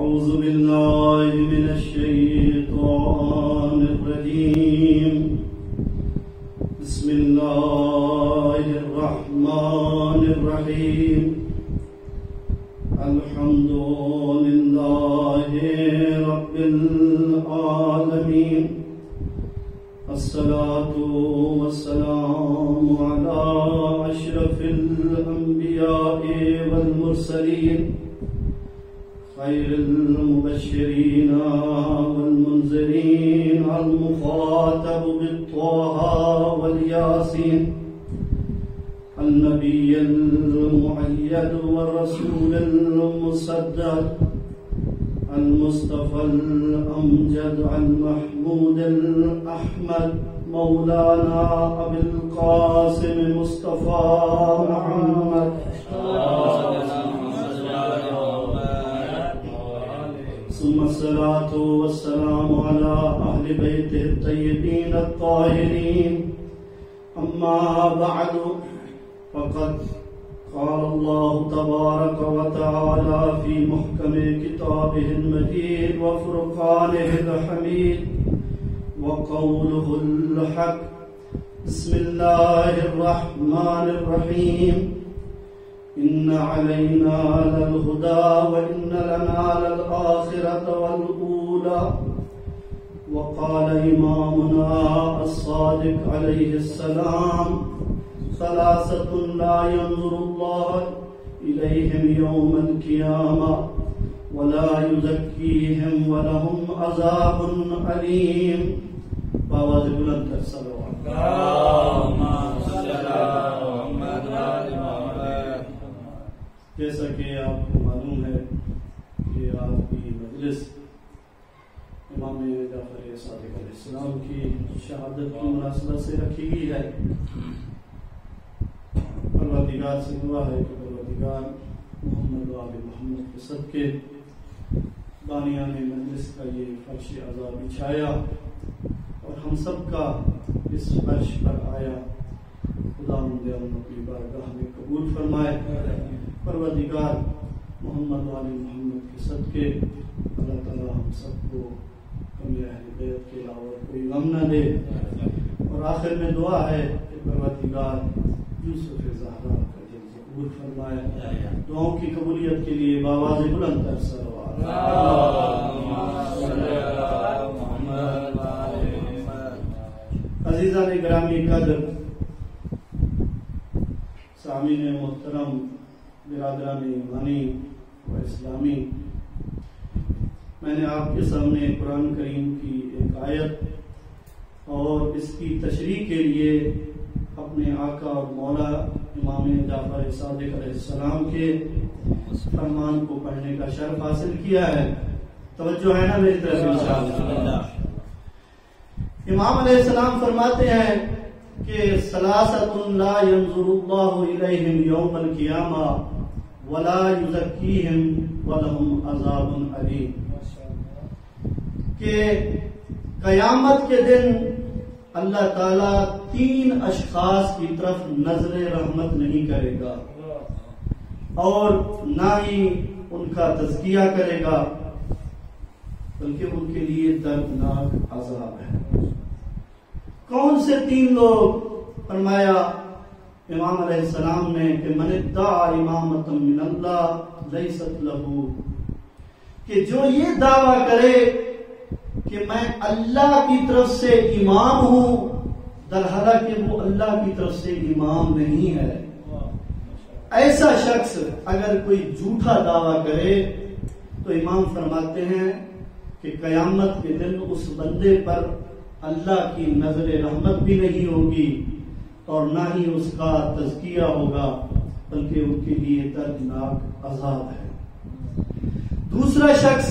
أعوذ بالله من الشيطان الرجيم بسم الله الرحمن الرحيم الحمد لله رب العالمين الصلاة والسلام على أشرف الأنبياء والمرسلين خير المبشرين والمنذرين المخاطب بالطه والياسين النبي المؤيد والرسول المصدق المصطفى الأمجد المحمود الأحمد مولانا أبي القاسم مصطفى محمد ثم الصلاة والسلام على أهل بيته الطيبين الطاهرين أما بعد فقد قال الله تبارك وتعالى في محكم كتابه المجيد وفرقانه الحميد وقوله الحق بسم الله الرحمن الرحيم إن علينا للهدى وإن لنا للآخرة والأولى وقال إمامنا الصادق عليه السلام ثلاثة لا ينظر الله إليهم يوم القيامة ولا يزكيهم ولهم عذاب أليم باواز بلند کر صلوات اللهم صل على محمد وعلى محمد. جیسا کہ آپ کو معلوم ہے کہ آج کی مجلس امام جعفر صادق علیہ السلام کی شہادت کی مناسبت سے رکھی گئی ہے. پروردگار سے دعا ہے کہ پروردگار محمد و آل محمد کے صدقے بانیان مجلس کا یہ فرش عذاب بچھایا اور ہم سب کا اس فرش پر آیا خداوند عالم کی بارگاہ میں قبول فرمائے. پروردگار محمد و آل محمد کے صدقے اللہ تعالی ہم سب کو کمی اہل بیت کے علاوہ کوئی غم نہ دے. اور آخر میں دعا ہے کہ پروردگار یوسف زہرا کا جلد قبول فرمائے. دعاؤں کی قبولیت کے لیے باواز بلند تر صلوات. عزیزان گرامی قدر، سامعین محترم، برادران ایمانی و اسلامی، میں نے آپ کے سامنے قرآن کریم کی ایک آیت اور اس کی تشریح کے لیے اپنے آقا اور مولا امام جعفر صادق علیہ السلام کے فرمان کو پڑھنے کا شرف حاصل کیا ہے. توجہ ہے نا میری طرف انشاءاللہ. امام علیہ السلام فرماتے ہیں کہ ثلاثۃ لا ينظر اللہ الیہم یوم القیامہ ولا یزکیہم ولہم عذاب علیم، کہ قیامت کے دن اللہ تعالیٰ 3 اشخاص کی طرف نظر رحمت نہیں کرے گا اور نہ ہی ان کا تزکیہ کرے گا، بلکہ ان کے لیے دردناک عذاب ہے. کون سے 3 لوگ؟ فرمایا امام علیہ السلام نے کہ من ادعا امامۃ من اللہ لیست لہ، کہ جو یہ دعویٰ کرے کہ میں اللہ کی طرف سے امام ہوں، درحالہ کہ وہ اللہ کی طرف سے امام نہیں ہے. ایسا شخص اگر کوئی جھوٹا دعویٰ کرے تو امام فرماتے ہیں کہ قیامت کے دن اس بندے پر اللہ کی نظر رحمت بھی نہیں ہوگی اور نہ ہی اس کا تزکیہ ہوگا، بلکہ ان کے لیے دردناک عذاب ہے. دوسرا شخص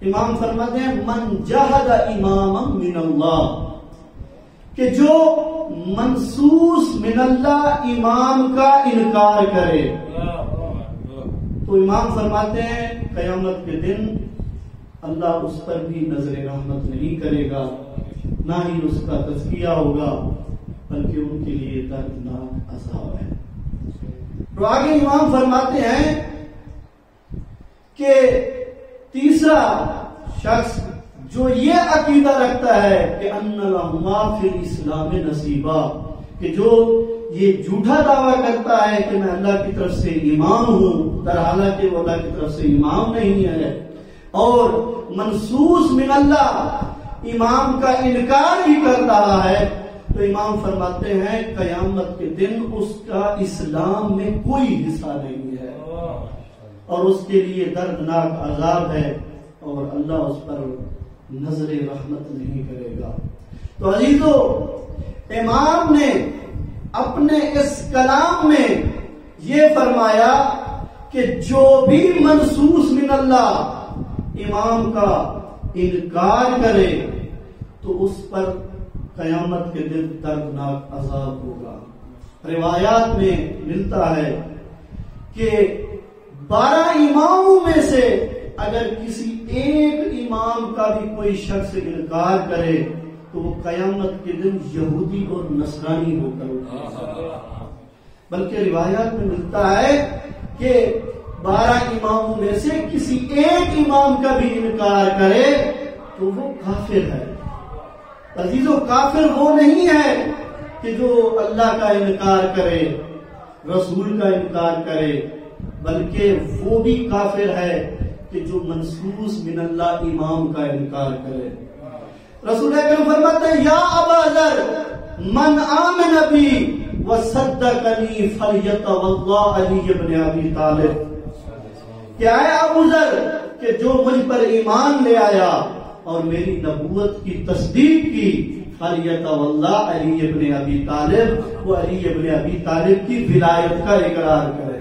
امام فرماتے ہیں من جحد اماما من اللہ، کہ جو منصوص من اللہ امام کا انکار کرے. تو امام فرماتے ہیں قیامت کے دن اللہ اس پر بھی نظر رحمت نہیں کرے گا، نہ ہی اس کا تزکیہ ہوگا، بلکہ ان کے لیے دردناک عذاب ہے. تو آگے امام فرماتے ہیں کہ تیسرا شخص جو یہ عقیدہ رکھتا ہے کہ ان لہما فی الاسلام نصیبا، کہ جو یہ جھوٹا دعویٰ کرتا ہے کہ میں اللہ کی طرف سے امام ہوں، در حالانکہ وہ اللہ کی طرف سے امام نہیں ہے، اور منصوص من اللہ امام کا انکار بھی کر رہا ہے، تو امام فرماتے ہیں قیامت کے دن اس کا اسلام میں کوئی حصہ نہیں ہے اور اس کے لیے دردناک عذاب ہے اور اللہ اس پر نظر رحمت نہیں کرے گا۔ تو عزیزو، امام نے اپنے اس کلام میں یہ فرمایا کہ جو بھی منصوص من اللہ امام کا انکار کرے تو اس پر قیامت کے دن دردناک عذاب ہوگا۔ روایات میں ملتا ہے کہ 12 اماموں میں سے اگر کسی ایک امام کا بھی کوئی شخص انکار کرے تو وہ قیامت کے دن یہودی اور نصرانی ہو کر اٹھے، بلکہ روایات میں ملتا ہے کہ 12 اماموں میں سے کسی ایک امام کا بھی انکار کرے تو وہ کافر ہے۔ عزیزو، کافر وہ نہیں ہے کہ جو اللہ کا انکار کرے، رسول کا انکار کرے، بلکہ وہ بھی کافر ہے کہ جو منصوص من اللہ امام کا انکار کرے۔ رسول اکرم فرماتے ہیں یا ابا ذر من آمن بی وصدقنی فلیتوضا علی بن ابی طالب، کہ اے ابو ذر کہ جو مجھ پر ایمان لے آیا اور میری نبوت کی تصدیق کی، فلیتوضا علی بن ابی طالب، وہ علی بن ابی طالب کی ولایت کا اقرار کرے۔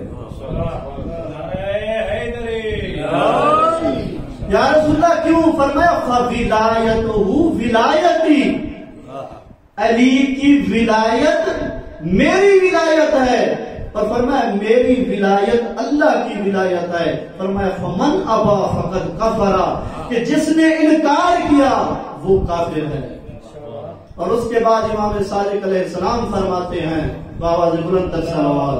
یا رسول اللہ کیوں؟ فرمایا فولایتہ ولایتی، علی کی ولایت میری ولایت ہے، اور فرمایا میری ولایت اللہ کی ولایت ہے۔ فرمایا فمن ابا فقد کفر، کہ جس نے انکار کیا وہ کافر ہے۔ اور اس کے بعد امام صادق علیہ السلام فرماتے ہیں بآواز بلند تر صلوات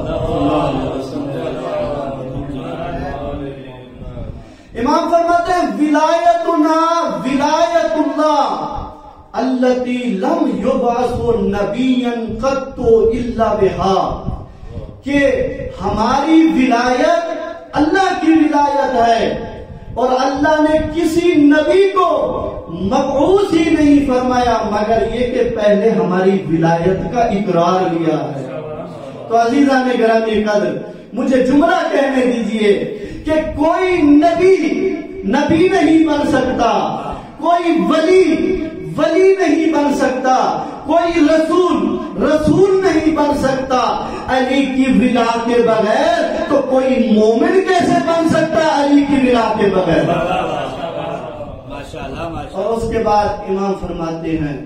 امام فرماتے ہیں ولایتنا ولایت اللہ التی لم یبعث نبیا قط الا بها، کہ ہماری ولایت اللہ کی ولایت ہے اور اللہ نے کسی نبی کو مبعوث ہی نہیں فرمایا مگر یہ کہ پہلے ہماری ولایت کا اقرار لیا ہے۔ تو عزیزان گرامی قدر، مجھے جملہ کہنے دیجئے کہ کوئی نبی نہیں بن سکتا، کوئی ولی نہیں بن سکتا، کوئی رسول نہیں بن سکتا علی کی ولا کے بغیر، تو کوئی مومن کیسے بن سکتا علی کی ولا کے بغیر؟ اور اس کے بعد امام فرماتے ہیں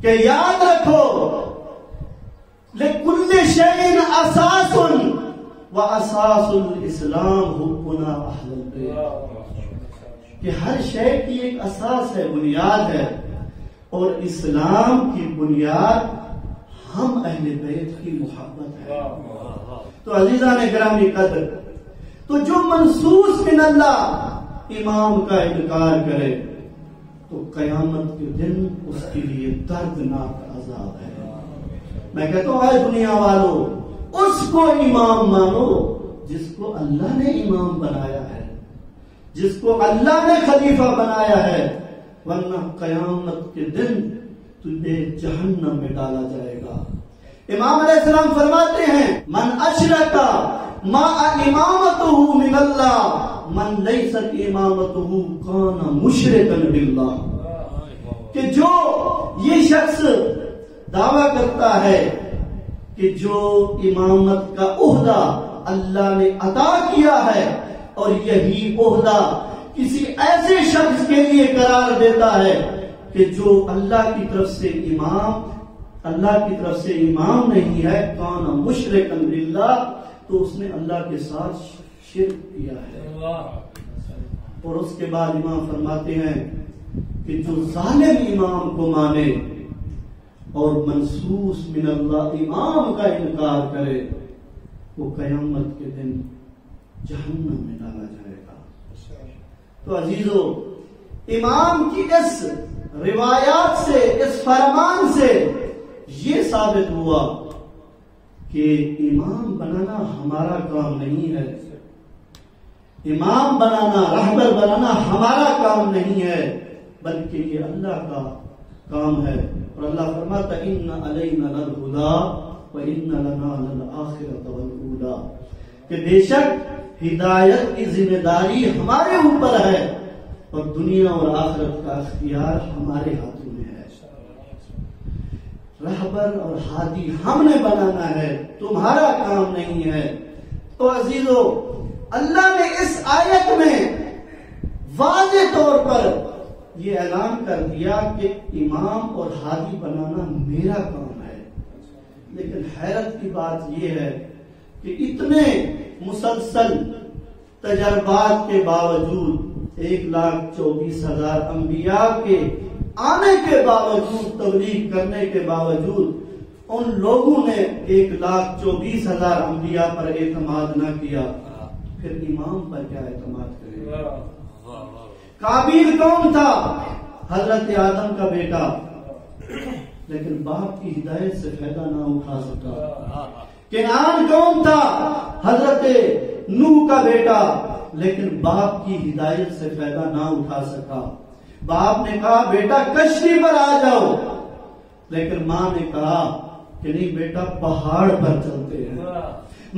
کہ یاد رکھو لکل شیء اساس واساس الاسلام حبنا اہل البیت، کہ ہر شے کی ایک اساس ہے، بنیاد ہے، اور اسلام کی بنیاد ہم اہل بیت کی محبت ہے۔ تو عزیزان گرامی قدر، تو جو منصوص من اللہ امام کا انکار کرے تو قیامت کے دن اس کے لیے دردناک عذاب ہے۔ میں کہتا ہوں اے دنیا والوں، اس کو امام مانو جس کو اللہ نے امام بنایا ہے، جس کو اللہ نے خلیفہ بنایا ہے، ورنہ قیامت کے دن تجھے جہنم میں ڈالا جائے گا۔ امام علیہ السلام فرماتے ہیں من اشرک ما امامتہ من اللہ من لیست امامتہ کان مشرکا باللہ، کہ جو یہ شخص دعویٰ کرتا ہے کہ جو امامت کا عہدہ اللہ نے عطا کیا ہے اور یہی عہدہ کسی ایسے شخص کے لیے قرار دیتا ہے کہ جو اللہ کی طرف سے امام نہیں ہے، کان مشرکا باللہ، تو اس نے اللہ کے ساتھ شرک کیا ہے۔ اور اس کے بعد امام فرماتے ہیں کہ جو ظالم امام کو مانے اور منصوص من اللہ امام کا انکار کرے وہ قیامت کے دن جہنم میں ڈالا جائے گا۔ تو تو عزیزو، امام کی اس روایات سے، اس فرمان سے یہ ثابت ہوا کہ امام بنانا ہمارا کام نہیں ہے، امام بنانا، رہبر بنانا ہمارا کام نہیں ہے، بلکہ یہ اللہ کا کام ہے۔ اور اللہ فرماتا ان علینا للہدی وان لنا للآخرۃ والأولی، کہ بے شک ہدایت کی ذمہ داری ہمارے اوپر ہے اور دنیا اور آخرت کا اختیار ہمارے ہاتھوں میں ہے۔ رہبر اور ہادی ہم نے بنانا ہے، تمہارا کام نہیں ہے۔ تو عزیزو، اللہ نے اس آیت میں واضح طور پر یہ اعلان کر دیا کہ امام اور ہادی بنانا میرا کام ہے۔ لیکن حیرت کی بات یہ ہے کہ اتنے مسلسل تجربات کے باوجود، 1,24,000 انبیاء کے آنے کے باوجود، تبلیغ کرنے کے باوجود، ان لوگوں نے 1,24,000 انبیاء پر اعتماد نہ کیا، پھر امام پر کیا اعتماد کرے گا؟ قابیل کون تھا؟ حضرت آدم کا بیٹا، لیکن باپ کی ہدایت سے فائدہ نہ اٹھا سکا۔ کنعان کون تھا؟ حضرت نوح کا بیٹا، لیکن باپ کی ہدایت سے فائدہ نہ اٹھا سکا۔ باپ نے کہا بیٹا کشتی پر آ جاؤ، لیکن ماں نے کہا کہ نہیں بیٹا پہاڑ پر چلتے ہیں۔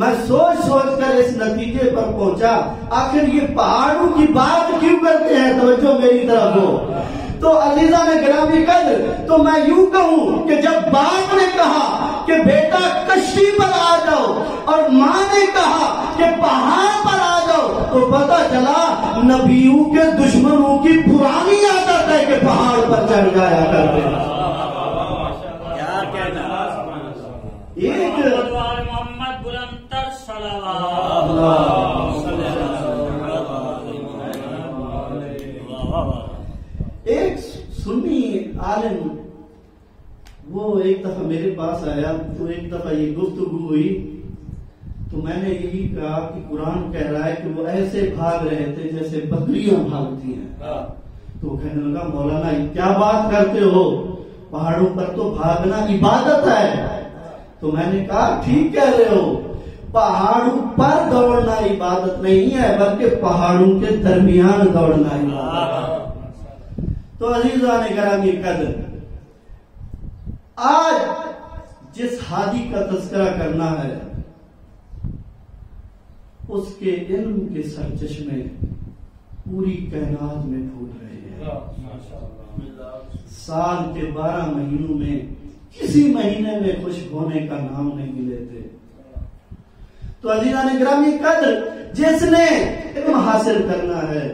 میں سوچ سوچ کر اس نتیجے پر پہنچا، آخر یہ پہاڑوں کی بات کیوں کرتے ہیں؟ توجہ میری طرف ہو۔ تو عزیزان گرامی قدر، تو میں یوں کہوں کہ جب باپ نے کہا کہ بیٹا کشتی پر آ جاؤ اور ماں نے کہا کہ پہاڑ پر آ جاؤ، تو پتہ چلا نبیوں کے دشمنوں کی پرانی عادت ہے کہ پہاڑ پر چڑھ جایا کرتے ہیں۔ ایک محمد بلندر صلوات ایک سنی عالم، وہ ایک دفعہ میرے پاس آیا، تو ایک دفعہ یہ گفتگو ہوئی، تو میں نے یہی کہا کہ قرآن کہہ رہا ہے کہ وہ ایسے بھاگ رہے تھے جیسے بکریاں بھاگتی ہیں۔ تو وہ کہنے لگا مولانا کیا بات کرتے ہو، پہاڑوں پر تو بھاگنا عبادت ہے۔ تو میں نے کہا ٹھیک کہہ رہے ہو، پہاڑوں پر دوڑنا عبادت نہیں ہے بلکہ پہاڑوں کے درمیان دوڑنا عبادت ہے۔ تو عزیزان گرامی قدر، آج جس ہادی کا تذکرہ کرنا ہے اس کے علم کے سرچشمے پوری کائنات میں پھوٹ رہے ہیں۔ سال کے 12 مہینوں میں کسی مہینے میں خشک ہونے کا نام نہیں لیتے۔ تو عزیزان گرامی قدر، جس نے علم حاصل کرنا ہے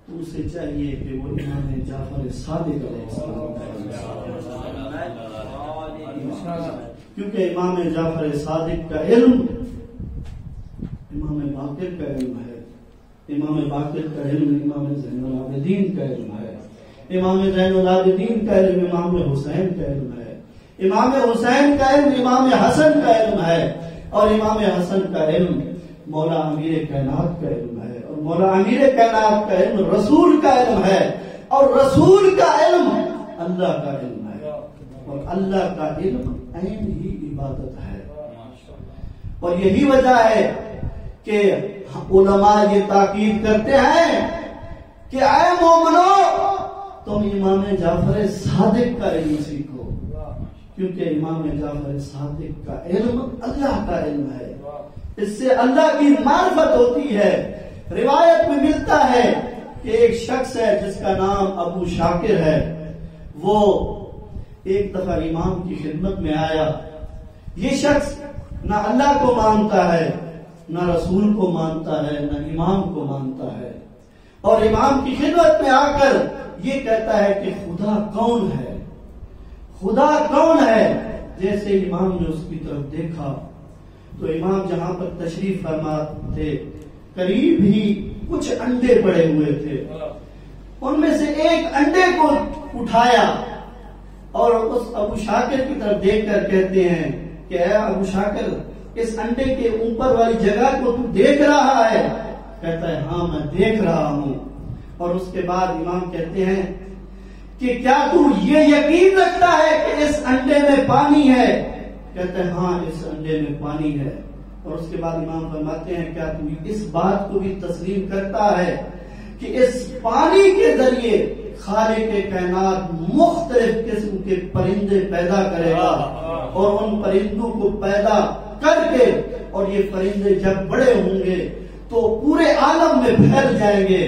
تو اسے چاہیے کہ وہ امام جعفر صادق علیہ السلام، کیونکہ امام جعفر صادق کا علم امام باقر کا علم ہے، امام باقر کا علم امام زین العابدین کا علم ہے، امام زین العابدین کا علم امام حسین کا علم ہے، امام حسین کا علم امام حسن کا علم ہے، اور امام حسن کا علم مولا امیر کائنات کا علم ہے، اور مولا امیر کائنات کا علم رسول کا علم ہے، اور رسول کا علم اللہ کا علم ہے، اور اللہ کا علم عین ہی عبادت ہے۔ اور یہی وجہ ہے کہ علماء یہ تاکید کرتے ہیں کہ اے مومنو تم امام جعفر صادق کا علم سیکھو، کیونکہ امام جعفر صادق کا علم اللہ کا علم ہے، اس سے اللہ کی معرفت ہوتی ہے۔ روایت میں ملتا ہے کہ ایک شخص ہے جس کا نام ابو شاکر ہے، وہ ایک دفعہ امام کی خدمت میں آیا۔ یہ شخص نہ اللہ کو مانتا ہے، نہ رسول کو مانتا ہے، نہ امام کو مانتا ہے، اور امام کی خدمت میں آ کر یہ کہتا ہے کہ خدا کون ہے، خدا کون ہے۔ جیسے امام نے اس کی طرف دیکھا تو امام جہاں پر تشریف فرما تھے قریب ہی کچھ انڈے پڑے ہوئے تھے، ان میں سے ایک انڈے کو اٹھایا اور اس ابو شاکر کی طرف دیکھ کر کہتے ہیں کہ اے ابو شاکر، اس انڈے کے اوپر والی جگہ کو تو دیکھ رہا ہے؟ کہتا ہے ہاں میں دیکھ رہا ہوں۔ اور اس کے بعد امام کہتے ہیں کہ کیا تو یہ یقین رکھتا ہے کہ اس انڈے میں پانی ہے؟ کہتے ہیں ہاں اس انڈے میں پانی ہے. اور اس کے بعد امام فرماتے ہیں کیا تو اس بات کو بھی تسلیم کرتا ہے کہ اس پانی کے ذریعے خالق کائنات مختلف قسم کے پرندے پیدا کرے گا اور ان پرندوں کو پیدا کر کے اور یہ پرندے جب بڑے ہوں گے تو پورے عالم میں پھیل جائیں گے؟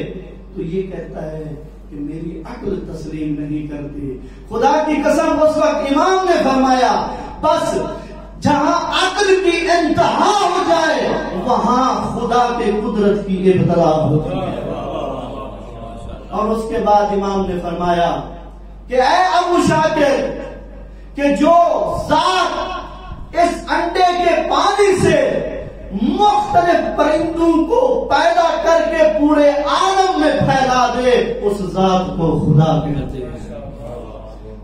تو یہ کہتا ہے کہ میری عقل تسلیم نہیں کرتی. خدا کی قسم اس وقت امام نے فرمایا بس جہاں عقل کی انتہا ہو جائے وہاں خدا کے قدرت کی ابتدا ہوتی ہے. اور اس کے بعد امام نے فرمایا کہ اے ابو شاکر کہ جو ذات اس انڈے کے پانی سے مختلف پرندوں کو پیدا کر کے پورے عالم میں پھیلا دے اس ذات کو خدا کہتے ہیں.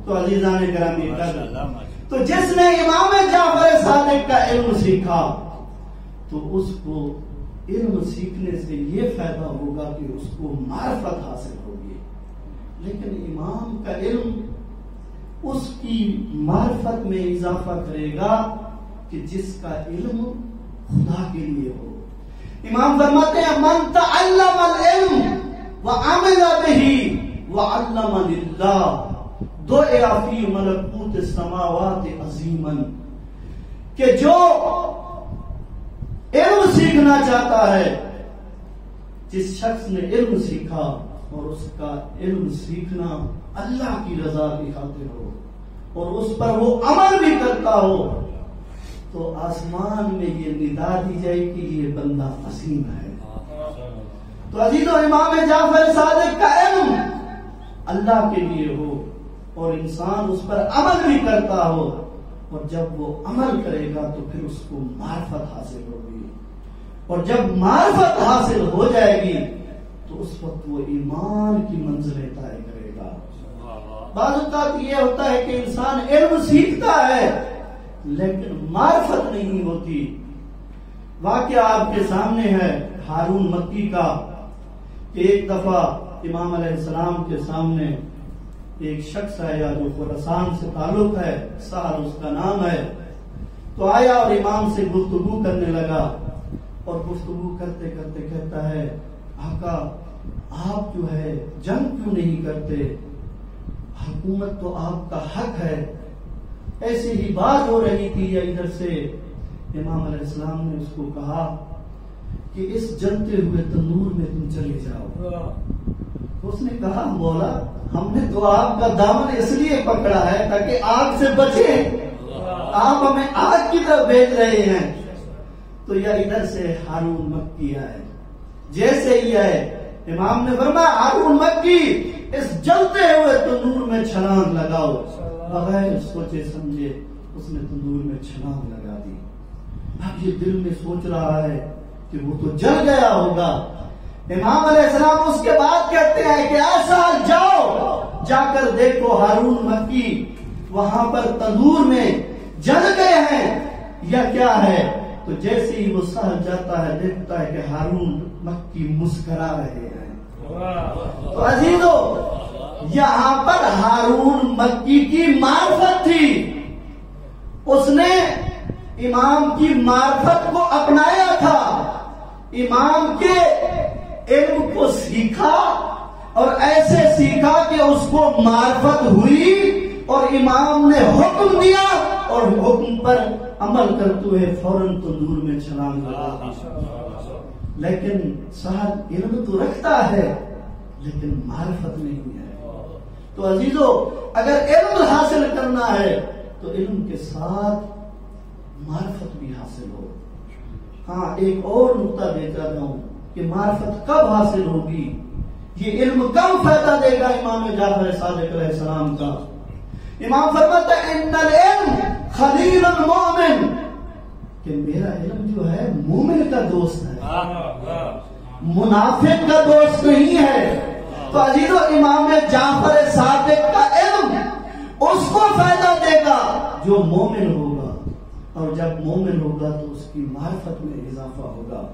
تو عزیزان گرامی تو جس نے امام جعفر صادق کا علم سیکھا تو اس کو علم سیکھنے سے یہ فائدہ ہوگا کہ اس کو معرفت حاصل ہوگی. لیکن امام کا علم اس کی معرفت میں اضافہ کرے گا کہ جس کا علم خدا کے لیے ہو. امام فرماتے ہیں من تعلم العلم وعمل به وعلم للہ دعا فی ملکوت السماوات عظیما. کہ جو علم سیکھنا چاہتا ہے، جس شخص نے علم سیکھا اور اس کا علم سیکھنا اللہ کی رضا کی خاطر ہو اور اس پر وہ عمل بھی کرتا ہو، تو آسمان میں یہ ندا دی جائے کہ یہ بندہ عظیم ہے. تو عزیزو امام جعفر صادق کا علم اللہ کے لیے ہو اور انسان اس پر عمل بھی کرتا ہو، اور جب وہ عمل کرے گا تو پھر اس کو معرفت حاصل ہوگی، اور جب معرفت حاصل ہو جائے گی تو اس وقت وہ ایمان کی منزلیں طے کرے گا. بعض اوقات یہ ہوتا ہے کہ انسان علم سیکھتا ہے لیکن معرفت نہیں ہوتی. واقعہ آپ کے سامنے ہے ہارون مکی کا کہ ایک دفعہ امام علیہ السلام کے سامنے ایک شخص آیا جو خراسان سے تعلق ہے، سہل اس کا نام ہے. تو آیا اور امام سے گفتگو کرنے لگا اور گفتگو کرتے کرتے کہتا ہے آقا آپ جو ہے جنگ کیوں نہیں کرتے؟ حکومت تو آپ کا حق ہے. ایسی ہی بات ہو رہی تھی یا ادھر سے امام علیہ السلام نے اس کو کہا کہ اس جلتے ہوئے تندور میں تم چلے جاؤ. اس نے کہا مولا ہم نے تو آپ کا دامن اس لیے پکڑا ہے تاکہ آگ سے بچیں، آپ ہمیں آگ کی طرف بھیج رہے ہیں. تو یا ادھر سے ہارون مکی آئے. جیسے ہی آئے امام نے فرمایا ہارون مکی اس جلتے ہوئے تندور میں چھلانگ لگاؤ. بغیر سوچے سمجھے اس نے تندور میں چھلانگ لگا دی. اب یہ دل میں سوچ رہا ہے کہ وہ تو جل گیا ہوگا. امام علیہ السلام اس کے بعد کہتے ہیں کہ ایسا جاؤ جا کر دیکھو ہارون مکی وہاں پر تندور میں جل گئے ہیں یا کیا ہے. تو جیسے ہی وہ سہل جاتا ہے دیکھتا ہے کہ ہارون مکی مسکرا رہے ہیں. تو عزیزو یہاں پر ہارون مکی کی معرفت تھی، اس نے امام کی معرفت کو اپنایا تھا، امام کے علم کو سیکھا اور ایسے سیکھا کہ اس کو معرفت ہوئی اور امام نے حکم دیا اور حکم پر عمل کرتے ہوئے فوراً تندور میں چھلانگ لگا دی. لیکن صاحب علم تو رکھتا ہے لیکن معرفت نہیں ہے. تو عزیزو اگر علم حاصل کرنا ہے تو علم کے ساتھ معرفت بھی حاصل ہو. ہاں ایک اور نقطہ دیتا ہوں کہ معرفت کب حاصل ہوگی، یہ علم کب فائدہ دے گا امام جعفر صادق علیہ السلام کا. امام فرماتا ہے ان العلم خلیل المؤمن کہ میرا علم جو ہے مومن کا دوست ہے، منافق کا دوست نہیں ہے. تو عزیزو امام جعفر صادق کا علم اس کو فائدہ دے گا جو مومن ہوگا، اور جب مومن ہوگا تو اس کی معرفت میں اضافہ ہوگا.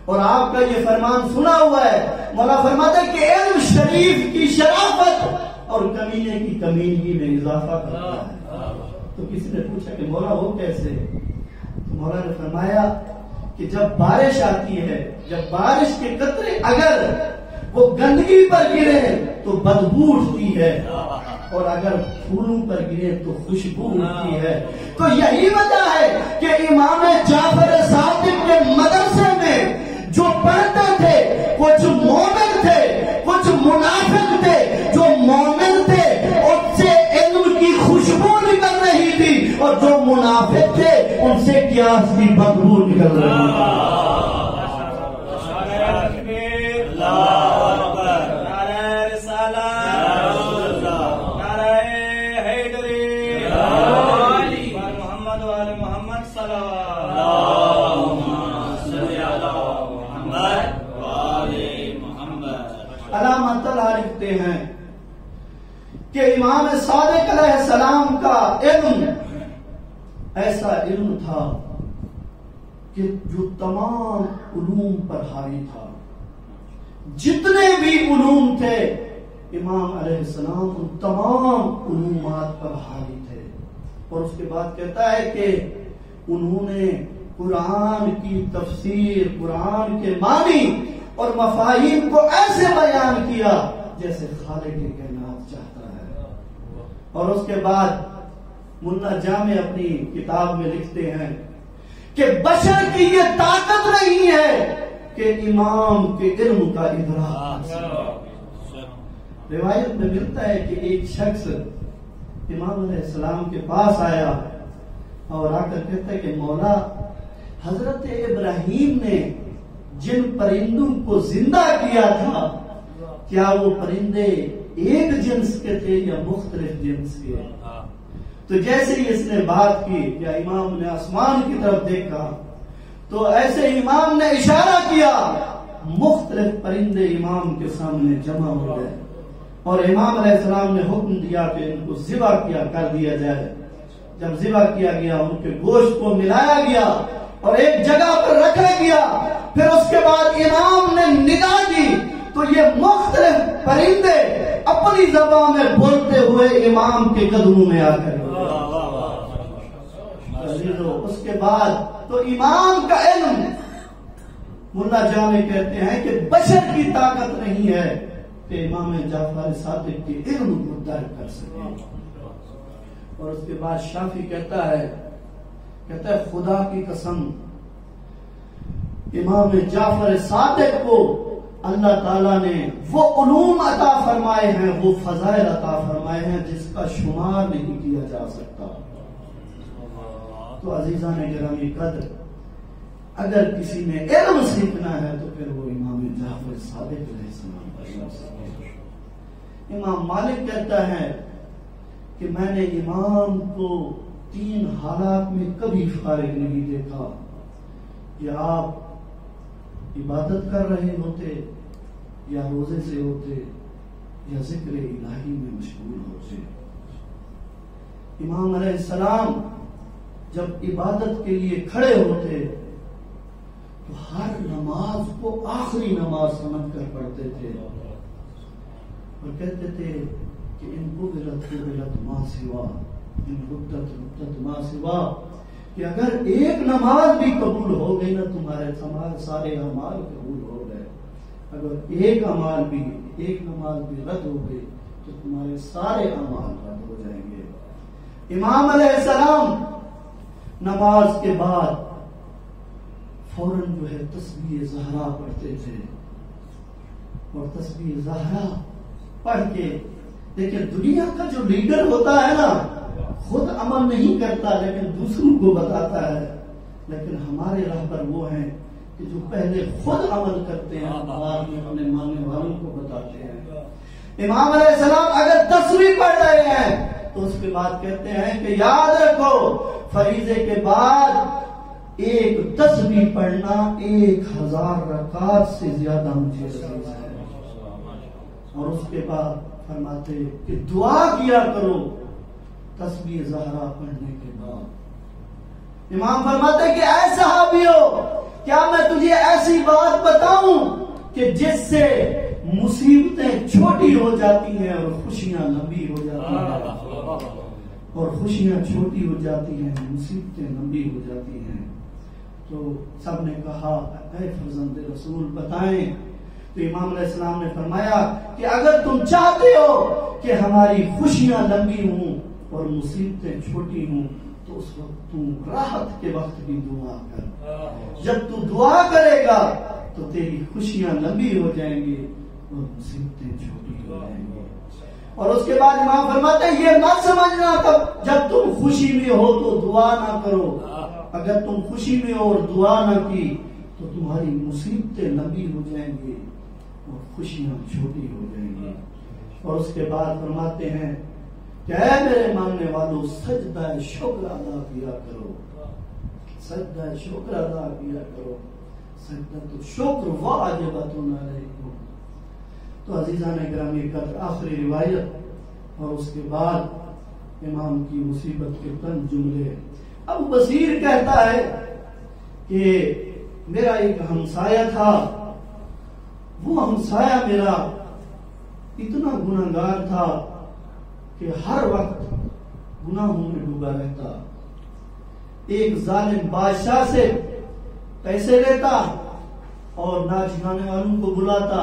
اور آپ کا یہ فرمان سنا ہوا ہے، مولا فرماتا ہے کہ علم شریعت شریف کی شرافت اور کمینے کی کمینگی میں اضافہ کرتا ہے۔ تو کسی نے پوچھا کہ مولا وہ کیسے؟ تو مولا نے فرمایا کہ جب بارش آتی ہے، جب بارش کے قطرے اگر وہ گندگی پر گرے تو بدبو اٹھتی ہے، اور اگر پھولوں پر گرے تو خوشبو اٹھتی ہے۔ تو یہی وجہ ہے کہ امام جعفر صادق کے مدرسے میں جو پڑھتے تھے کچھ مومن تھے، کچھ منافق تھے۔ جو مومن تھے ان سے علم کی خوشبو نکل رہی تھی، اور جو منافق تھے ان سے قیاس کی بدبو نکل رہی تھی۔ علامت لکھتے ہیں کہ امام صادق علیہ السلام کا علم ایسا علم تھا کہ جو تمام علوم پر حاوی تھا۔ جتنے بھی علوم تھے امام علیہ السلام ان تمام علومات پر حاوی تھے۔ اور اس کے بعد کہتا ہے کہ انہوں نے قرآن کی تفسیر، قرآن کے معنی اور مفاہیم کو ایسے بیان کیا جیسے خالق کائنات چاہتا ہے۔ اور اس کے بعد ملا جامع اپنی کتاب میں لکھتے ہیں کہ بشر کی یہ طاقت نہیں ہے کہ امام کے علم کا ادراک۔ روایت میں ملتا ہے کہ ایک شخص امام علیہ السلام کے پاس آیا اور آ کر کہتا ہے کہ مولا، حضرت ابراہیم نے جن پرندوں کو زندہ کیا تھا کیا وہ پرندے ایک جنس کے تھے یا مختلف جنس کے؟ تو جیسے ہی اس نے بات کی یا امام نے آسمان کی طرف دیکھا تو ایسے امام نے اشارہ کیا، مختلف پرندے امام کے سامنے جمع ہو گئے، اور امام علیہ السلام نے حکم دیا کہ ان کو ذبح کر دیا جائے۔ جب ذبح کیا گیا ان کے گوشت کو ملایا گیا اور ایک جگہ پر رکھا گیا، پھر اس کے بعد امام نے ندا دی تو یہ مختلف پرندے اپنی زبان میں بولتے ہوئے امام کے قدموں میں آ کر اس کے بعد تو امام کا علم، ملا جامع کہتے ہیں کہ بشر کی طاقت نہیں ہے کہ امام جعفر صادق کے علم کو درک کر سکے۔ اور اس کے بعد شافعی کہتا ہے خدا کی قسم امام جعفر صادق کو اللہ تعالیٰ نے وہ علوم عطا فرمائے ہیں، وہ فضائل عطا فرمائے ہیں جس کا شمار نہیں کیا جا سکتا۔ تو عزیزان گرامی قدر، اگر کسی نے علم سیکھنا ہے تو پھر وہ امام جعفر صادق علیہ السلام پر۔ امام مالک کہتا ہے کہ میں نے امام کو 3 حالات میں کبھی فارغ نہیں دیکھا کہ آپ عبادت کر رہے ہوتے یا روزے سے ہوتے یا ذکر الہی میں مشغول ہوتے۔ امام علیہ السلام جب عبادت کے لیے کھڑے ہوتے تو ہر نماز کو آخری نماز سمجھ کر پڑھتے تھے اور کہتے تھے کہ ان کو قبلت ما سوا، ان ردت ما سوا، کہ اگر ایک نماز بھی قبول ہو گئی نا تمہارے سارے اعمال قبول ہو گئے، اگر ایک نماز بھی رد ہو گئی تو تمہارے سارے اعمال رد ہو جائیں گے۔ امام علیہ السلام نماز کے بعد فوراً جو ہے تسبیح زہرا پڑھتے تھے، اور تسبیح زہرا پڑھ کے، لیکن دنیا کا جو لیڈر ہوتا ہے نا خود عمل نہیں کرتا لیکن دوسروں کو بتاتا ہے، لیکن ہمارے رہبر وہ ہیں کہ جو پہلے خود عمل کرتے ہیں بعد میں اپنے ماننے والوں کو بتاتے ہیں۔ امام علیہ السلام اگر تسبیح پڑھ رہے ہیں تو اس کے بعد کہتے ہیں کہ یاد رکھو فریضے کے بعد ایک تسبیح پڑھنا 1000 رکعات سے زیادہ مجھے عزیز ہے۔ اور اس کے بعد فرماتے کہ دعا کیا کرو تسبیح زہرا پڑھنے کے بعد۔ امام فرماتے کہ اے صحابیو، کیا میں تجھے ایسی بات بتاؤں کہ جس سے مصیبتیں چھوٹی ہو جاتی ہیں اور خوشیاں لمبی ہو جاتی ہیں، اور خوشیاں چھوٹی ہو جاتی ہیں، مصیبتیں لمبی ہو جاتی ہیں۔ تو سب نے کہا اے فرزند رسول بتائیں۔ تو امام علیہ السلام نے فرمایا کہ اگر تم چاہتے ہو کہ ہماری خوشیاں لمبی ہوں اور مصیبتیں چھوٹی ہوں تو اس وقت تم راحت کے وقت بھی دعا کر۔ جب تو دعا کرے گا تو تیری خوشیاں لمبی ہو جائیں گی اور مصیبتیں چھوٹی ہو جائیں گی۔ اور اس کے بعد امام فرماتے ہیں یہ مت سمجھنا تب جب تم خوشی میں ہو تو دعا نہ کرو، اگر تم خوشی میں ہو اور دعا نہ کی تو تمہاری مصیبتیں لمبی ہو جائیں گی اور خوشیاں چھوٹی ہو جائیں گی۔ اور اس کے بعد فرماتے ہیں کہ اے میرے ماننے والوں سجدہ شکر ادا کیا کرو، سجدہ شکر ادا کیا کرو، سجدہ تو شکر واجبۃ علیکم۔ تو عزیزان گرامی قدر آخری روایت اور اس کے بعد امام کی مصیبت کے چند جملے۔ ابو بصیر کہتا ہے کہ میرا ایک ہمسایہ تھا، وہ ہمسایہ میرا اتنا گناہگار تھا کہ ہر وقت گناہوں میں ڈوبا رہتا، ایک ظالم بادشاہ سے پیسے لیتا اور ناچ گانے والوں کو بلاتا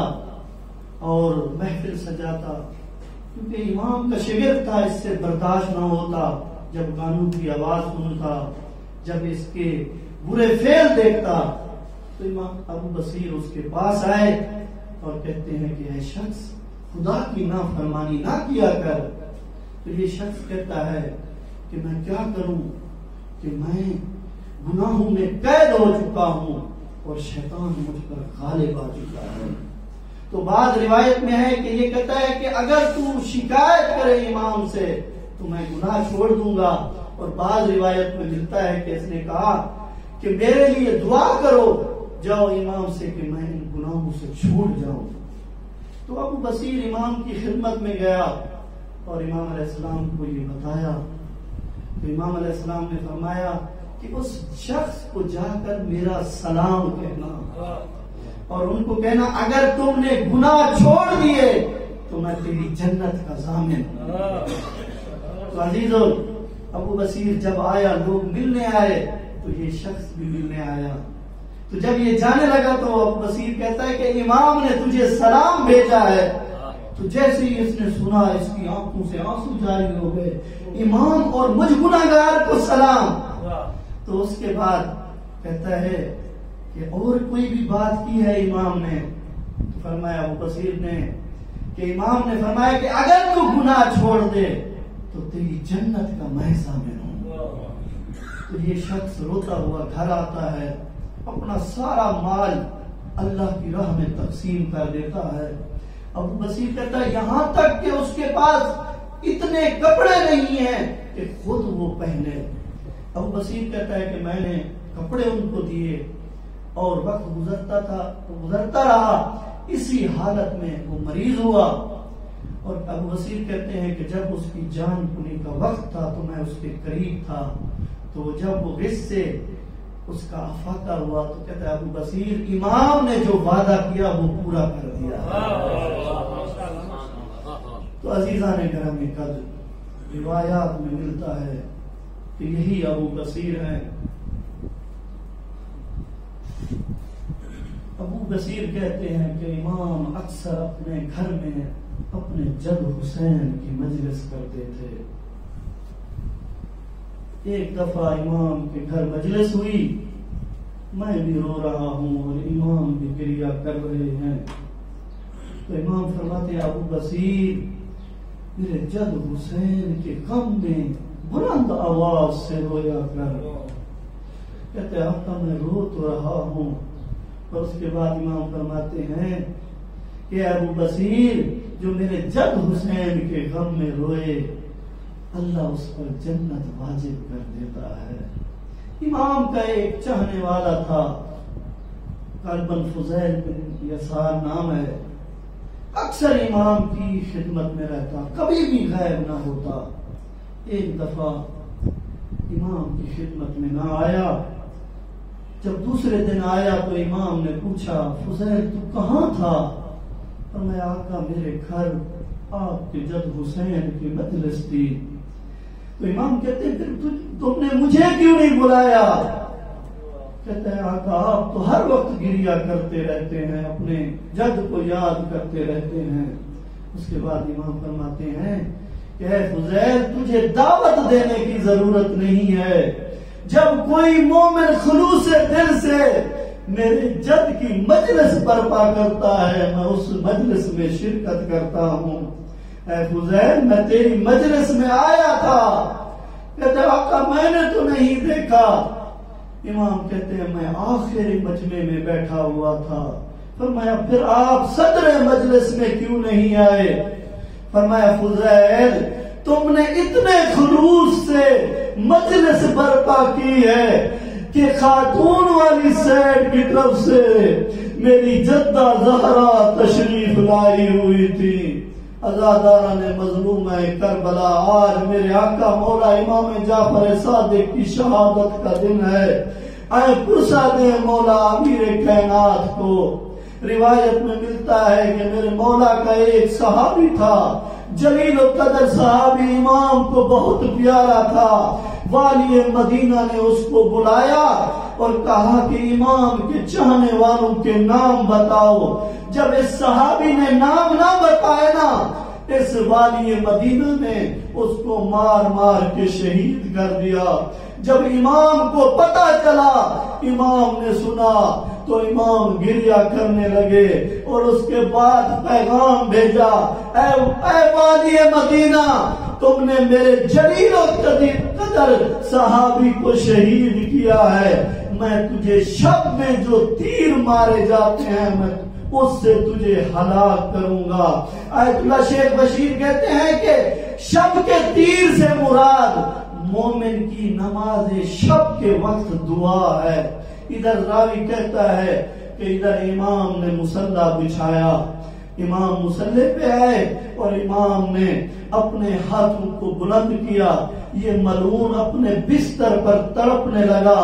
اور محفل سجاتا، کیونکہ امام کا شاگرد تھا، اس سے برداشت نہ ہوتا جب گانوں کی آواز سنتا، جب اس کے برے فعل دیکھتا۔ تو امام ابو بصیر اس کے پاس آئے اور کہتے ہیں کہ اے شخص خدا کی نافرمانی نہ کیا کر۔ تو یہ شخص کہتا ہے کہ میں کیا کروں کہ میں گناہوں میں قید ہو چکا ہوں اور شیطان مجھ پر غالب آ چکا ہے۔ تو بعض روایت میں ہے کہ یہ کہتا ہے کہ اگر تو شکایت کرے امام سے تو میں گناہ چھوڑ دوں گا، اور بعض روایت میں ملتا ہے کہ اس نے کہا کہ میرے لیے دعا کرو جاؤ امام سے کہ میں ان گناہوں سے چھوٹ جاؤں۔ تو ابو بصیر امام کی خدمت میں گیا اور امام علیہ السلام کو یہ بتایا۔ تو امام علیہ السلام نے فرمایا کہ اس شخص کو جا کر میرا سلام کہنا اور ان کو کہنا اگر تم نے گناہ چھوڑ دیے تو میں تیری جنت کا ضامن ہوں۔ تو عزیزو ابو بصیر جب آیا، لوگ ملنے آئے تو یہ شخص بھی ملنے آیا۔ تو جب یہ جانے لگا تو ابو بصیر کہتا ہے کہ امام نے تجھے سلام بھیجا ہے۔ تو جیسے ہی اس نے سنا اس کی آنکھوں سے آنسو جاری ہو گئے، امام اور مجھ گناہگار کو سلام۔ تو اس کے بعد کہتا ہے کہ اور کوئی بھی بات کی ہے امام نے؟ تو فرمایا ابو بصیر نے کہ امام نے فرمایا کہ اگر تو گناہ چھوڑ دے تو تیری جنت کا میں ضامن ہوں۔ تو یہ شخص روتا ہوا گھر آتا ہے، اپنا سارا مال اللہ کی راہ میں تقسیم کر دیتا ہے۔ ابو بصیر کہتا ہے یہاں تک کہ اس کے پاس اتنے کپڑے نہیں ہیں کہ خود وہ پہنے۔ ابو بصیر کہتا ہے کہ میں نے کپڑے ان کو دیے اور وقت گزرتا رہا، اسی حالت میں وہ مریض ہوا۔ اور ابو بصیر کہتے ہیں کہ جب اس کی جان کھلنے کا وقت تھا تو میں اس کے قریب تھا، تو جب وہ غصے سے اس کا افاقہ ہوا تو کہتا ہے ابو بصیر امام نے جو وعدہ کیا وہ پورا کر دیا۔ تو عزیزان گرامی قدر روایات میں ملتا ہے کہ یہی ابو بصیر ہیں۔ ابو بصیر کہتے ہیں کہ امام اکثر اپنے گھر میں اپنے جد حسین کی مجلس کرتے تھے۔ ایک دفعہ امام کے گھر مجلس ہوئی، میں بھی رو رہا ہوں اور امام بھی گریہ کر رہے ہیں۔ تو امام فرماتے ابو بصیر میرے جد حسین کے غم میں بلند آواز سے رویا کر۔ کہتے آقا میں رو تو رہا ہوں۔ اور اس کے بعد امام فرماتے ہیں کہ ابو بصیر جو میرے جد حسین کے غم میں روئے اللہ اس پر جنت واجب کر دیتا ہے۔ امام کا ایک چاہنے والا تھا، قلباً فضیل بن یسار نام ہے، اکثر امام کی خدمت میں رہتا، کبھی بھی غائب نہ ہوتا۔ ایک دفعہ امام کی خدمت میں نہ آیا، جب دوسرے دن آیا تو امام نے پوچھا فضیل تو کہاں تھا؟ فرمایا آقا میرے گھر آپ کے جد حسین کی مجلس تھی. تو امام کہتے ہیں پھر تم نے مجھے کیوں نہیں بلایا؟ کہتے ہیں آقا آپ تو ہر وقت گریا کرتے رہتے ہیں، اپنے جد کو یاد کرتے رہتے ہیں. اس کے بعد امام فرماتے ہیں کہ اے فضیل تجھے دعوت دینے کی ضرورت نہیں ہے. جب کوئی مومن خلوص دل سے میرے جد کی مجلس برپا کرتا ہے میں اس مجلس میں شرکت کرتا ہوں. اے فضیل میں تیری مجلس میں آیا تھا. کہتے آقا میں نے تو نہیں دیکھا. امام کہتے ہیں میں آخری مجمع میں بیٹھا ہوا تھا. فرمایا پھر آپ صدر مجلس میں کیوں نہیں آئے؟ فرمایا فضیل تم نے اتنے خلوص سے مجلس برپا کی ہے کہ خاتون والی سیڈ کی طرف سے میری جدہ زہرا تشریف لائی ہوئی تھی. عزادارہ نے مظلومہ کربلا آج میرے آقا مولا امام جعفر صادق کی شہادت کا دن ہے. اے پرسا دے مولا امیر کائنات کو. روایت میں ملتا ہے کہ میرے مولا کا ایک صحابی تھا جلیل و قدر صحابی، امام کو بہت پیارا تھا. والی مدینہ نے اس کو بلایا اور کہا کہ امام کے چاہنے والوں کے نام بتاؤ. جب اس صحابی نے نام نہ بتائے نا اس والی مدینہ نے اس کو مار مار کے شہید کر دیا. جب امام کو پتا چلا، امام نے سنا تو امام گریہ کرنے لگے اور اس کے بعد پیغام بھیجا اے والی مدینہ تم نے میرے جلیل و قدر صحابی کو شہید کیا ہے. میں تجھے شب میں جو تیر مارے جاتے ہیں میں اس سے تجھے ہلاک کروں گا. آیت اللہ شیخ بشیر کہتے ہیں کہ شب کے تیر سے مراد مومن کی نماز شب کے وقت دعا ہے. ادھر راوی کہتا ہے کہ ادھر امام نے مصلی بچھایا، امام مصلی پہ آئے اور امام نے اپنے ہاتھوں کو بلند کیا. یہ ملعون اپنے بستر پر تڑپنے لگا.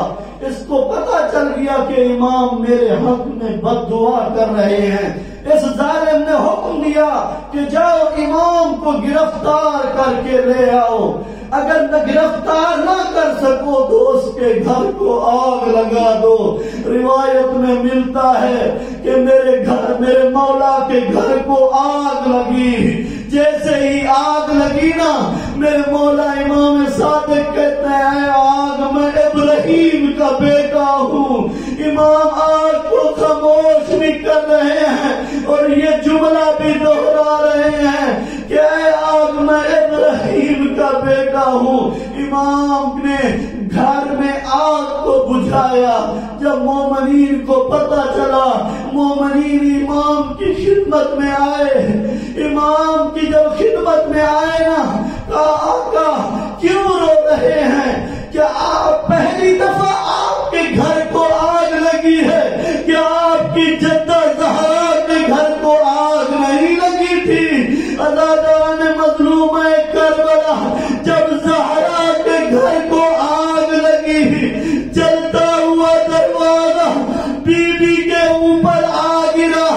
اس کو پتا چل گیا کہ امام میرے حق میں بد دعا کر رہے ہیں. اس ظالم نے حکم دیا کہ جاؤ امام کو گرفتار کر کے لے آؤ. اگر نہ گرفتار نہ کر سکو تو اس کے گھر کو آگ لگا دو. روایت میں ملتا ہے کہ میرے مولا کے گھر کو آگ لگی. جیسے ہی آگ لگی نا میرے مولا امام صادق کہتے ہیں آگ میں ابراہیم کا بیٹا ہوں. امام آگ کو خاموش بھی کر رہے ہیں اور یہ جملہ بھی دہرا رہے ہیں کہ اے آگ میں ابراہیم کا بیٹا ہوں. امام نے گھر میں آگ کو بجھایا. جب مومنین کو پتا چلا مومنین امام کی خدمت میں آئے. امام کی جب خدمت میں آئے نا کہا آقا کیوں رو رہے ہیں؟ کیا آپ پہلی دفعہ آپ کے گھر کو آگ لگی ہے؟ کیا آپ کی جدہ زہرا کے گھر کو آگ نہیں لگی تھی؟ عزاداران مظلومہ کربلا جب زہرا کے گھر کو آگ لگی جلتا ہوا دروازہ بی بی کے اوپر آ گرا.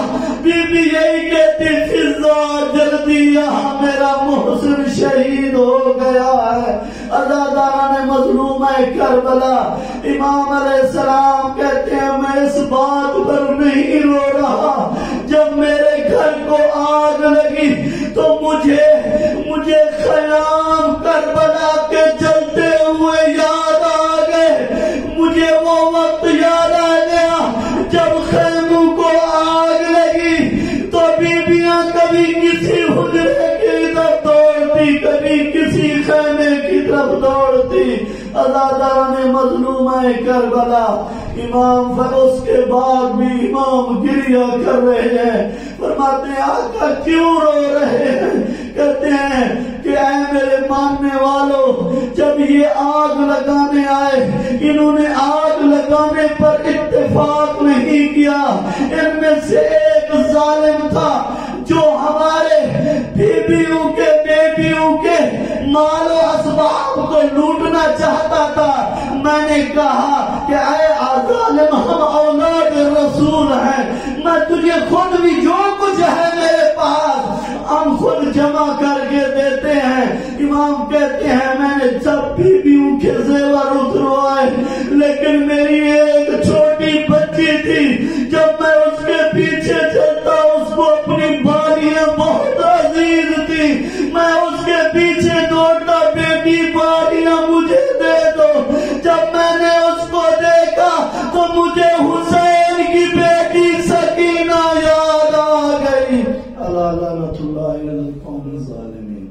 بی بی یہی کہتی فضا جلدی یہاں میرا محسن شہید ہو گیا ہے. عزاداران مظلومہ کربلا امام علیہ السلام کہتے ہیں میں اس بات پر نہیں رو رہا. جب میرے گھر کو آگ لگی تو مجھے خیام کربلا کے جلتے ہوئے یاد آ گئے. مجھے وہ وقت یاد آ گیا جب خیموں کو آگ لگی تو بیویاں کبھی کسی حجرے کی طرف دوڑتی کبھی کسی خیمے کی طرف دوڑتی. عزاداران مظلومہ کربلا امام اس کے بعد بھی امام گریہ کر رہے ہیں. فرماتے ہیں آقا کیوں رو رہے ہیں؟ کہتے ہیں کہ اے میرے ماننے والوں جب یہ آگ لگانے آئے انہوں نے آگ لگانے پر اتفاق نہیں کیا. ان میں سے ایک ظالم تھا جو ہمارے بیویوں کے بیٹیوں کے مال و اسباب کو لوٹنا چاہتا تھا. میں نے کہا کہ اے ظالم ہم اولاد رسول ہیں. میں تجھے خود بھی جو کچھ ہے میرے پاس ہم خود جمع کر کے دیتے ہیں. امام کہتے ہیں میں نے سب بیویوں کے زیور اتروائے لیکن میری ایک چھوٹی بچی تھی, جب میں اس کے پیچھے چلتا اس کو اپنی بالیاں بہت عزیز تھی, میں اس کے پیچھے دوڑتا بیٹی بالیاں مجھے دے دو. جب میں نے اس کو دیکھا تو مجھے حسین کی بیٹی سکینہ یاد آ گئی. اللہ لعنت اللہ علی القوم الظالمین.